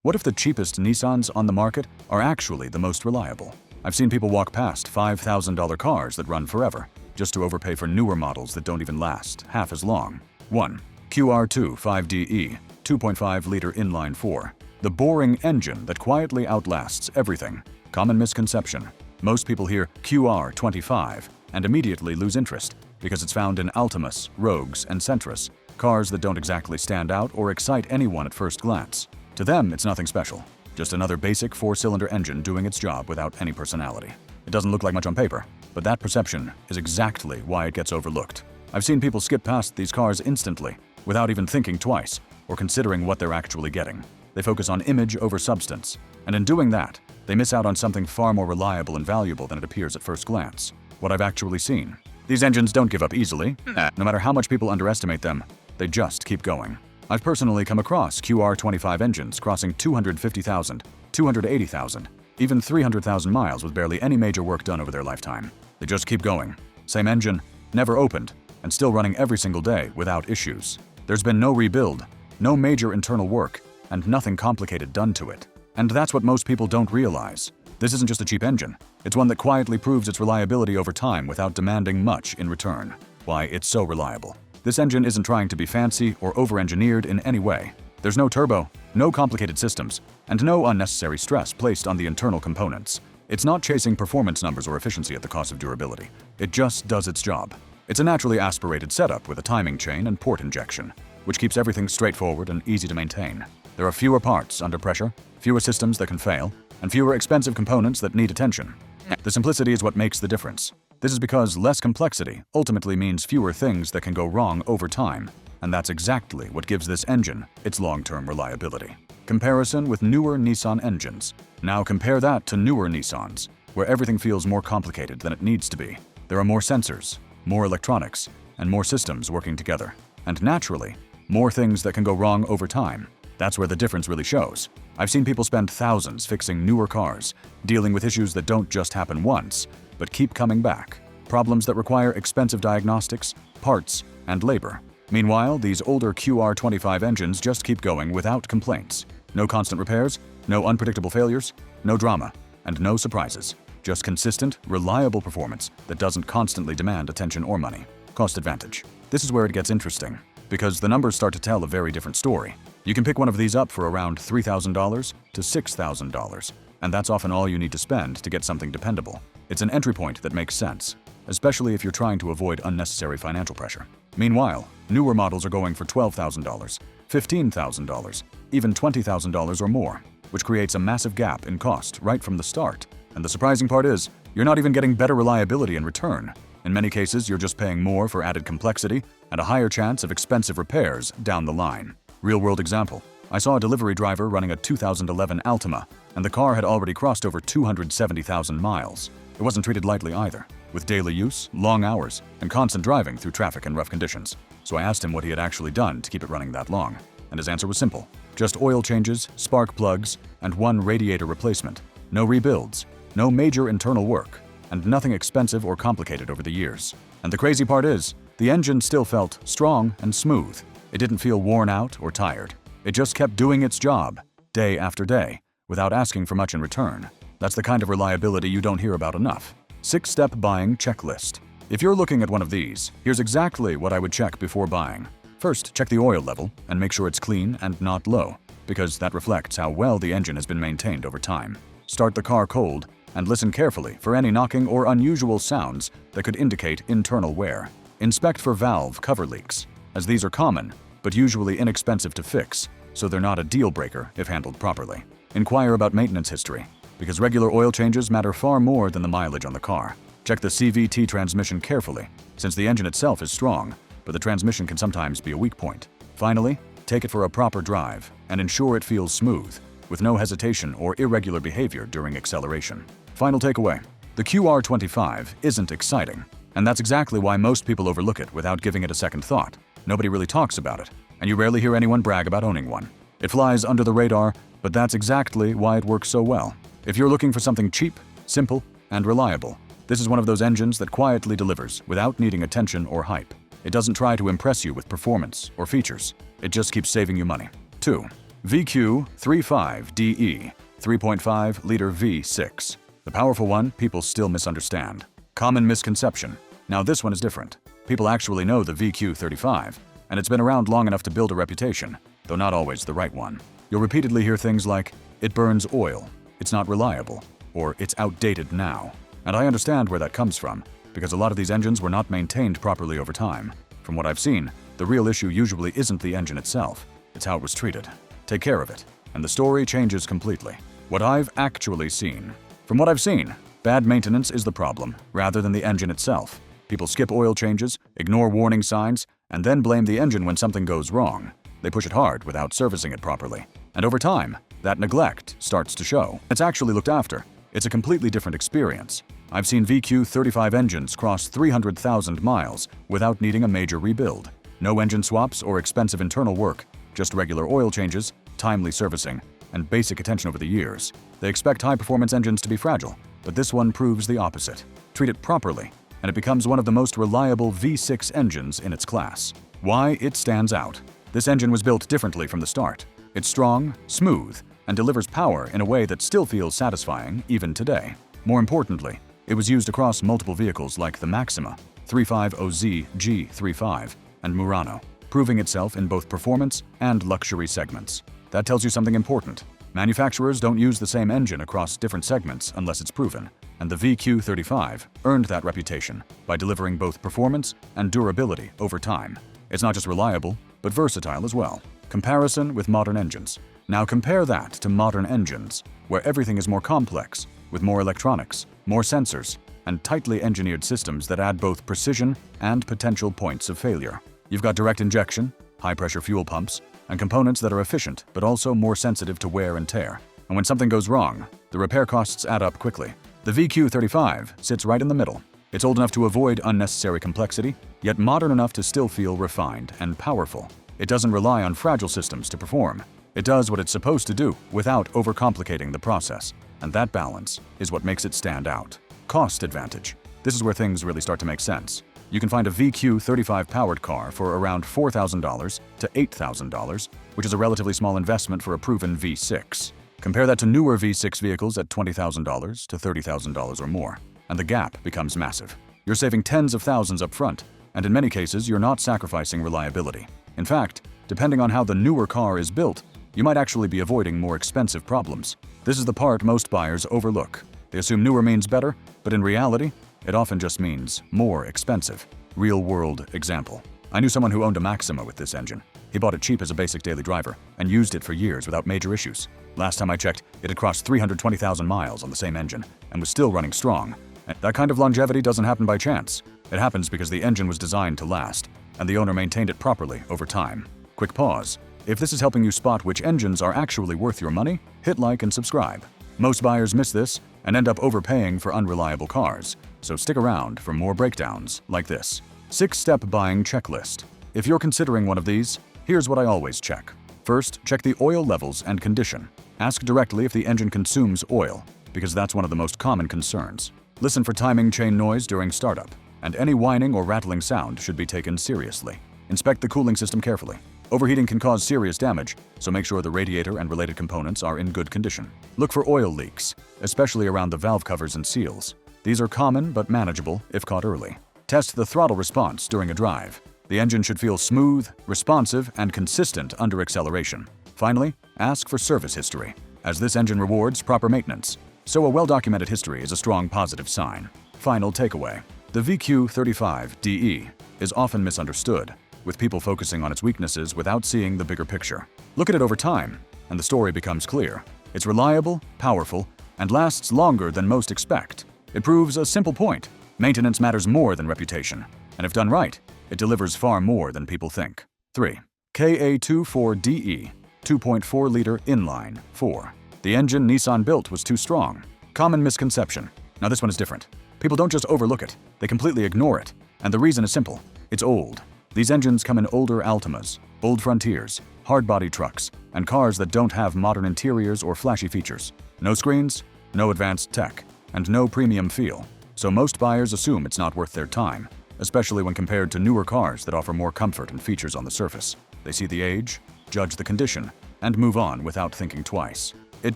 What if the cheapest Nissans on the market are actually the most reliable? I've seen people walk past $5,000 cars that run forever, just to overpay for newer models that don't even last half as long. 1. QR2 5DE 2.5-liter inline-4. The boring engine that quietly outlasts everything. Common misconception. Most people hear QR25 and immediately lose interest because it's found in Altimas, Rogues, and Sentras, cars that don't exactly stand out or excite anyone at first glance. To them, it's nothing special, just another basic 4-cylinder engine doing its job without any personality. It doesn't look like much on paper, but that perception is exactly why it gets overlooked. I've seen people skip past these cars instantly, without even thinking twice or considering what they're actually getting. They focus on image over substance, and in doing that, they miss out on something far more reliable and valuable than it appears at first glance. What I've actually seen. These engines don't give up easily. No matter how much people underestimate them, they just keep going. I've personally come across QR25 engines crossing 250,000, 280,000, even 300,000 miles with barely any major work done over their lifetime. They just keep going. Same engine, never opened, and still running every single day without issues. There's been no rebuild, no major internal work, and nothing complicated done to it. And that's what most people don't realize. This isn't just a cheap engine. It's one that quietly proves its reliability over time without demanding much in return. Why it's so reliable. This engine isn't trying to be fancy or over-engineered in any way. There's no turbo, no complicated systems, and no unnecessary stress placed on the internal components. It's not chasing performance numbers or efficiency at the cost of durability. It just does its job. It's a naturally aspirated setup with a timing chain and port injection, which keeps everything straightforward and easy to maintain. There are fewer parts under pressure, fewer systems that can fail, and fewer expensive components that need attention. The simplicity is what makes the difference. This is because less complexity ultimately means fewer things that can go wrong over time, and that's exactly what gives this engine its long-term reliability. Comparison with newer Nissan engines. Now compare that to newer Nissans, where everything feels more complicated than it needs to be. There are more sensors, more electronics, and more systems working together. And naturally, more things that can go wrong over time. That's where the difference really shows. I've seen people spend thousands fixing newer cars, dealing with issues that don't just happen once, but keep coming back. Problems that require expensive diagnostics, parts, and labor. Meanwhile, these older QR25 engines just keep going without complaints. No constant repairs, no unpredictable failures, no drama, and no surprises. Just consistent, reliable performance that doesn't constantly demand attention or money. Cost advantage. This is where it gets interesting, because the numbers start to tell a very different story. You can pick one of these up for around $3,000 to $6,000, and that's often all you need to spend to get something dependable. It's an entry point that makes sense, especially if you're trying to avoid unnecessary financial pressure. Meanwhile, newer models are going for $12,000, $15,000, even $20,000 or more, which creates a massive gap in cost right from the start. And the surprising part is, you're not even getting better reliability in return. In many cases, you're just paying more for added complexity and a higher chance of expensive repairs down the line. Real-world example. I saw a delivery driver running a 2011 Altima, and the car had already crossed over 270,000 miles. It wasn't treated lightly either, with daily use, long hours, and constant driving through traffic and rough conditions. So I asked him what he had actually done to keep it running that long, and his answer was simple. Just oil changes, spark plugs, and one radiator replacement. No rebuilds, no major internal work, and nothing expensive or complicated over the years. And the crazy part is, the engine still felt strong and smooth. It didn't feel worn out or tired. It just kept doing its job, day after day, without asking for much in return. That's the kind of reliability you don't hear about enough. 6-step buying checklist. If you're looking at one of these, here's exactly what I would check before buying. First, check the oil level and make sure it's clean and not low, because that reflects how well the engine has been maintained over time. Start the car cold and listen carefully for any knocking or unusual sounds that could indicate internal wear. Inspect for valve cover leaks, as these are common, but usually inexpensive to fix, so they're not a deal breaker if handled properly. Inquire about maintenance history, because regular oil changes matter far more than the mileage on the car. Check the CVT transmission carefully, since the engine itself is strong, but the transmission can sometimes be a weak point. Finally, take it for a proper drive and ensure it feels smooth, with no hesitation or irregular behavior during acceleration. Final takeaway. The QR25 isn't exciting, and that's exactly why most people overlook it without giving it a second thought. Nobody really talks about it, and you rarely hear anyone brag about owning one. It flies under the radar, but that's exactly why it works so well. If you're looking for something cheap, simple, and reliable, this is one of those engines that quietly delivers without needing attention or hype. It doesn't try to impress you with performance or features. It just keeps saving you money. 2. VQ35DE 3.5-liter V6. The powerful one people still misunderstand. Common misconception. Now this one is different. People actually know the VQ35, and it's been around long enough to build a reputation, though not always the right one. You'll repeatedly hear things like, "It burns oil," "It's not reliable," or "It's outdated now." And I understand where that comes from, because a lot of these engines were not maintained properly over time. From what I've seen, the real issue usually isn't the engine itself, it's how it was treated. Take care of it, and the story changes completely. What I've actually seen. From what I've seen, bad maintenance is the problem, rather than the engine itself. People skip oil changes, ignore warning signs, and then blame the engine when something goes wrong. They push it hard without servicing it properly. And over time, that neglect starts to show. It's actually looked after. It's a completely different experience. I've seen VQ35 engines cross 300,000 miles without needing a major rebuild. No engine swaps or expensive internal work, just regular oil changes, timely servicing, and basic attention over the years. They expect high-performance engines to be fragile, but this one proves the opposite. Treat it properly, and it becomes one of the most reliable V6 engines in its class. Why it stands out. This engine was built differently from the start. It's strong, smooth, and delivers power in a way that still feels satisfying even today. More importantly, it was used across multiple vehicles like the Maxima, 350Z G35, and Murano, proving itself in both performance and luxury segments. That tells you something important. Manufacturers don't use the same engine across different segments unless it's proven, and the VQ35 earned that reputation by delivering both performance and durability over time. It's not just reliable, but versatile as well. Comparison with modern engines. Now compare that to modern engines, where everything is more complex, with more electronics, more sensors, and tightly engineered systems that add both precision and potential points of failure. You've got direct injection, high-pressure fuel pumps, and components that are efficient but also more sensitive to wear and tear. And when something goes wrong, the repair costs add up quickly. The VQ35 sits right in the middle. It's old enough to avoid unnecessary complexity, yet modern enough to still feel refined and powerful. It doesn't rely on fragile systems to perform. It does what it's supposed to do without overcomplicating the process. And that balance is what makes it stand out. Cost advantage. This is where things really start to make sense. You can find a VQ35 powered car for around $4,000 to $8,000, which is a relatively small investment for a proven V6. Compare that to newer V6 vehicles at $20,000 to $30,000 or more, and the gap becomes massive. You're saving tens of thousands up front, and in many cases, you're not sacrificing reliability. In fact, depending on how the newer car is built, you might actually be avoiding more expensive problems. This is the part most buyers overlook. They assume newer means better, but in reality, it often just means more expensive. Real-world example. I knew someone who owned a Maxima with this engine. He bought it cheap as a basic daily driver and used it for years without major issues. Last time I checked, it had crossed 320,000 miles on the same engine and was still running strong. And that kind of longevity doesn't happen by chance. It happens because the engine was designed to last, and the owner maintained it properly over time. Quick pause. If this is helping you spot which engines are actually worth your money, hit like and subscribe. Most buyers miss this and end up overpaying for unreliable cars, so stick around for more breakdowns like this. 6-step buying checklist. If you're considering one of these, here's what I always check. First, check the oil levels and condition. Ask directly if the engine consumes oil, because that's one of the most common concerns. Listen for timing chain noise during startup, and any whining or rattling sound should be taken seriously. Inspect the cooling system carefully. Overheating can cause serious damage, so make sure the radiator and related components are in good condition. Look for oil leaks, especially around the valve covers and seals. These are common but manageable if caught early. Test the throttle response during a drive. The engine should feel smooth, responsive, and consistent under acceleration. Finally, ask for service history, as this engine rewards proper maintenance. So a well-documented history is a strong positive sign. Final takeaway. The VQ35DE is often misunderstood, with people focusing on its weaknesses without seeing the bigger picture. Look at it over time, and the story becomes clear. It's reliable, powerful, and lasts longer than most expect. It proves a simple point. Maintenance matters more than reputation, and if done right, it delivers far more than people think. 3. KA24DE 2.4-liter inline 4. The engine Nissan built was too strong. Common misconception. Now this one is different. People don't just overlook it, they completely ignore it. And the reason is simple. It's old. These engines come in older Altimas, old Frontiers, hard-body trucks, and cars that don't have modern interiors or flashy features. No screens, no advanced tech, and no premium feel. So most buyers assume it's not worth their time, especially when compared to newer cars that offer more comfort and features on the surface. They see the age, judge the condition, and move on without thinking twice. It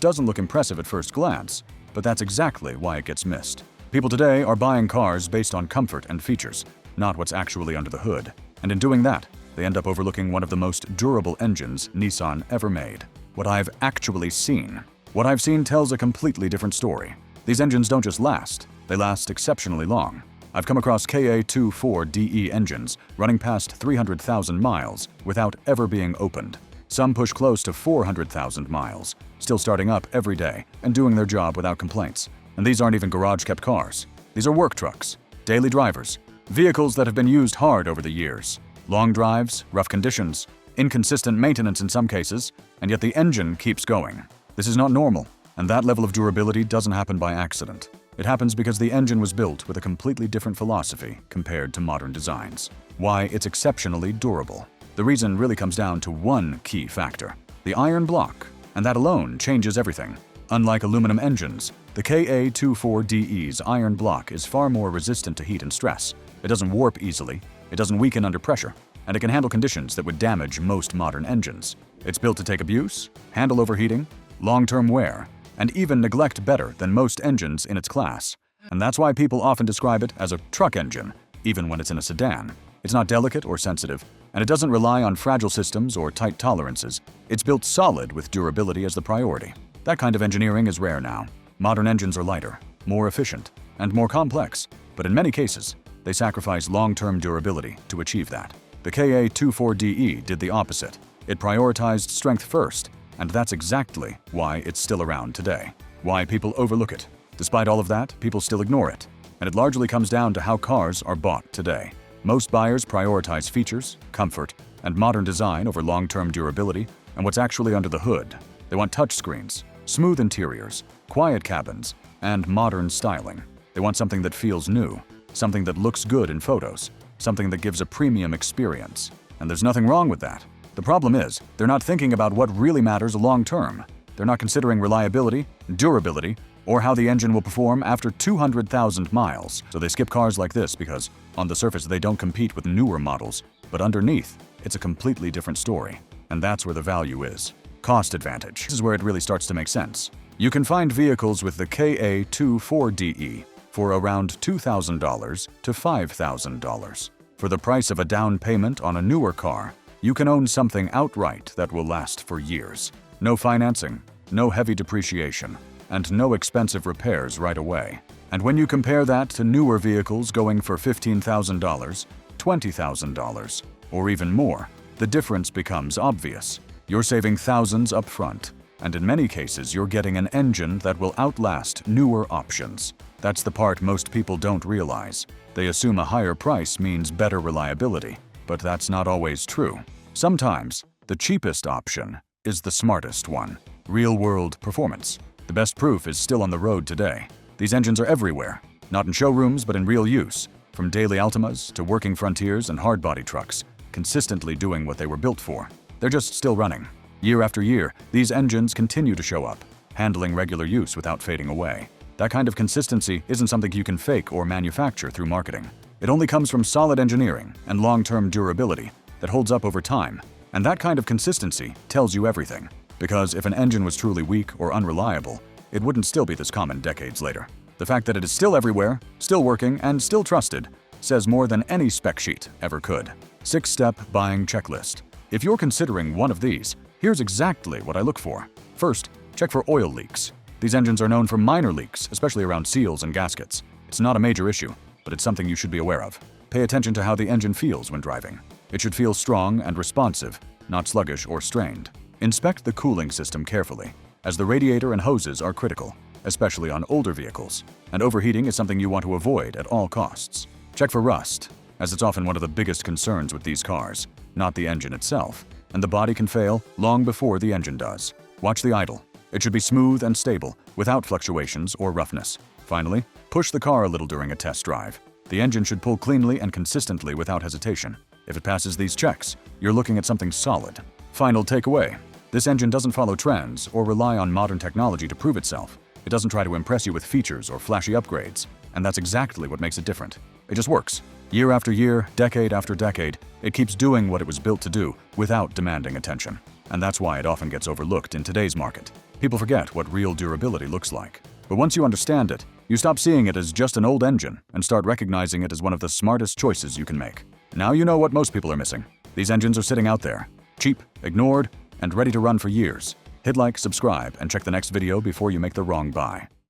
doesn't look impressive at first glance, but that's exactly why it gets missed. People today are buying cars based on comfort and features, not what's actually under the hood. And in doing that, they end up overlooking one of the most durable engines Nissan ever made. What I've actually seen. What I've seen tells a completely different story. These engines don't just last, they last exceptionally long. I've come across KA24DE engines running past 300,000 miles without ever being opened. Some push close to 400,000 miles, still starting up every day and doing their job without complaints. And these aren't even garage-kept cars. These are work trucks, daily drivers, vehicles that have been used hard over the years. Long drives, rough conditions, inconsistent maintenance in some cases, and yet the engine keeps going. This is not normal, and that level of durability doesn't happen by accident. It happens because the engine was built with a completely different philosophy compared to modern designs. Why it's exceptionally durable. The reason really comes down to one key factor: the iron block, and that alone changes everything. Unlike aluminum engines, the KA24DE's iron block is far more resistant to heat and stress. It doesn't warp easily, it doesn't weaken under pressure, and it can handle conditions that would damage most modern engines. It's built to take abuse, handle overheating, long-term wear, and even neglect better than most engines in its class. And that's why people often describe it as a truck engine, even when it's in a sedan. It's not delicate or sensitive, and it doesn't rely on fragile systems or tight tolerances. It's built solid with durability as the priority. That kind of engineering is rare now. Modern engines are lighter, more efficient, and more complex, but in many cases, they sacrifice long-term durability to achieve that. The KA24DE did the opposite. It prioritized strength first, and that's exactly why it's still around today. Why people overlook it. Despite all of that, people still ignore it. And it largely comes down to how cars are bought today. Most buyers prioritize features, comfort, and modern design over long-term durability and what's actually under the hood. They want touchscreens, smooth interiors, quiet cabins, and modern styling. They want something that feels new, something that looks good in photos, something that gives a premium experience. And there's nothing wrong with that. The problem is, they're not thinking about what really matters long-term. They're not considering reliability, durability, or how the engine will perform after 200,000 miles. So they skip cars like this because, on the surface, they don't compete with newer models, but underneath, it's a completely different story. And that's where the value is. Cost advantage. This is where it really starts to make sense. You can find vehicles with the KA24DE for around $2,000 to $5,000. For the price of a down payment on a newer car, you can own something outright that will last for years. No financing, no heavy depreciation, and no expensive repairs right away. And when you compare that to newer vehicles going for $15,000, $20,000, or even more, the difference becomes obvious. You're saving thousands up front, and in many cases you're getting an engine that will outlast newer options. That's the part most people don't realize. They assume a higher price means better reliability, but that's not always true. Sometimes, the cheapest option is the smartest one. Real-world performance. The best proof is still on the road today. These engines are everywhere, not in showrooms but in real use, from daily Altimas to working Frontiers and hardbody trucks, consistently doing what they were built for. They're just still running. Year after year, these engines continue to show up, handling regular use without fading away. That kind of consistency isn't something you can fake or manufacture through marketing. It only comes from solid engineering and long-term durability that holds up over time. And that kind of consistency tells you everything. Because if an engine was truly weak or unreliable, it wouldn't still be this common decades later. The fact that it is still everywhere, still working, and still trusted says more than any spec sheet ever could. 6-step buying checklist. If you're considering one of these, here's exactly what I look for. First, check for oil leaks. These engines are known for minor leaks, especially around seals and gaskets. It's not a major issue, but it's something you should be aware of. Pay attention to how the engine feels when driving. It should feel strong and responsive, not sluggish or strained. Inspect the cooling system carefully, as the radiator and hoses are critical, especially on older vehicles, and overheating is something you want to avoid at all costs. Check for rust, as it's often one of the biggest concerns with these cars, not the engine itself, and the body can fail long before the engine does. Watch the idle. It should be smooth and stable, without fluctuations or roughness. Finally, push the car a little during a test drive. The engine should pull cleanly and consistently without hesitation. If it passes these checks, you're looking at something solid. Final takeaway. This engine doesn't follow trends or rely on modern technology to prove itself. It doesn't try to impress you with features or flashy upgrades. And that's exactly what makes it different. It just works. Year after year, decade after decade, it keeps doing what it was built to do without demanding attention. and that's why it often gets overlooked in today's market. People forget what real durability looks like. But once you understand it, you stop seeing it as just an old engine and start recognizing it as one of the smartest choices you can make. Now you know what most people are missing. These engines are sitting out there, cheap, ignored, and ready to run for years. Hit like, subscribe, and check the next video before you make the wrong buy.